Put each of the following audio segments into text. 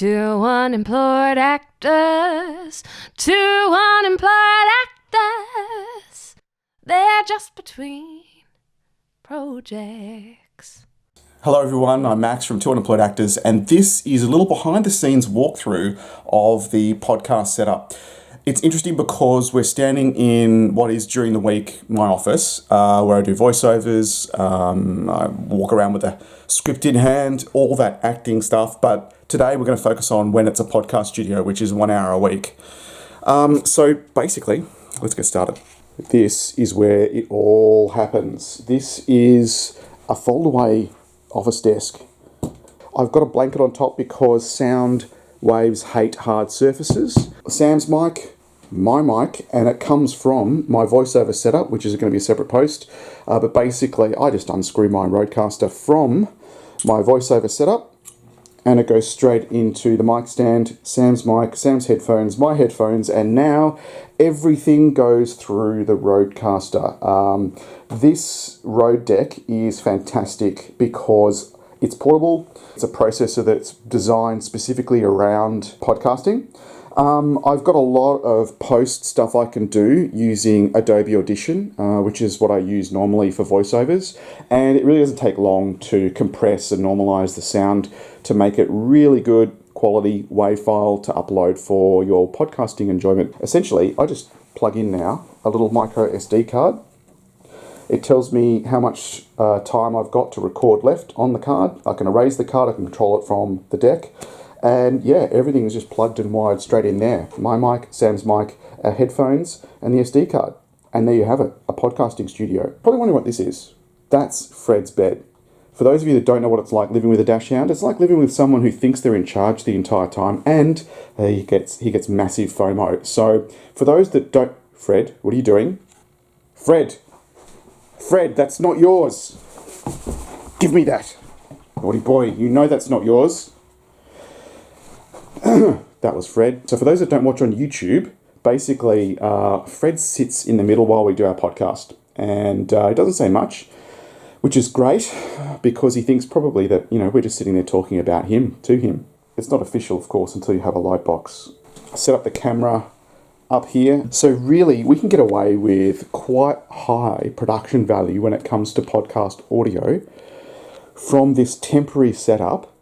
Two unemployed actors, two unemployed actors. They're just between projects. Hello everyone, I'm Max from Two Unemployed Actors, and this is a little behind the scenes walkthrough of the podcast setup. It's interesting because we're standing in what is during the week my office, where I do voiceovers, I walk around with a script in hand, all that acting stuff, but today we're going to focus on when it's a podcast studio, which is 1 hour a week. So basically, let's get started. This is where it all happens. This is a fold-away office desk. I've got a blanket on top because sound waves hate hard surfaces. Sam's mic, my mic, and it comes from my voiceover setup, which is going to be a separate post. But basically, I just unscrew my Rodecaster from my voiceover setup, and it goes straight into the mic stand, Sam's mic, Sam's headphones, my headphones, and now everything goes through the Rodecaster. This Rode deck is fantastic because it's portable. It's a processor that's designed specifically around podcasting. I've got a lot of post stuff I can do using Adobe Audition, which is what I use normally for voiceovers, and it really doesn't take long to compress and normalize the sound to make it really good quality WAV file to upload for your podcasting enjoyment. Essentially, I just plug in now a little micro SD card. It tells me how much time I've got to record left on the card. I can erase the card, I can control it from the deck. And yeah, everything is just plugged and wired straight in there. My mic, Sam's mic, our headphones, and the SD card. And there you have it, a podcasting studio. Probably wondering what this is. That's Fred's bed. For those of you that don't know what it's like living with a dachshund, it's like living with someone who thinks they're in charge the entire time, and he gets massive FOMO. So for those that don't... Fred, what are you doing? Fred, that's not yours. Give me that. Naughty boy, you know that's not yours. That was Fred. So for those that don't watch on YouTube, basically Fred sits in the middle while we do our podcast, and he doesn't say much, which is great because he thinks probably that, we're just sitting there talking about him to him. It's not official, of course, until you have a light box. Set up the camera up here. So really, we can get away with quite high production value when it comes to podcast audio from this temporary setup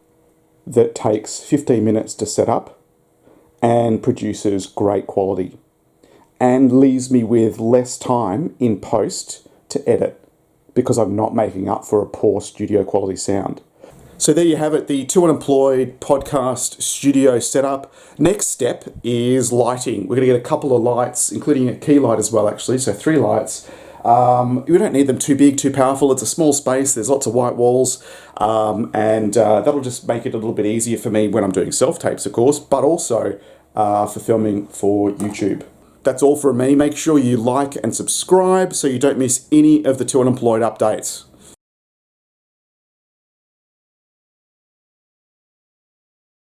that takes 15 minutes to set up and produces great quality and leaves me with less time in post to edit because I'm not making up for a poor studio quality sound. So there you have it, the Two Unemployed podcast studio setup. Next step is lighting. We're going to get a couple of lights, including a key light as well, actually, so 3 lights. We don't need them too big, too powerful. It's a small space. There's lots of white walls, and that'll just make it a little bit easier for me when I'm doing self-tapes, of course, but also for filming for YouTube. That's all from me. Make sure you like and subscribe so you don't miss any of the Two Unemployed updates.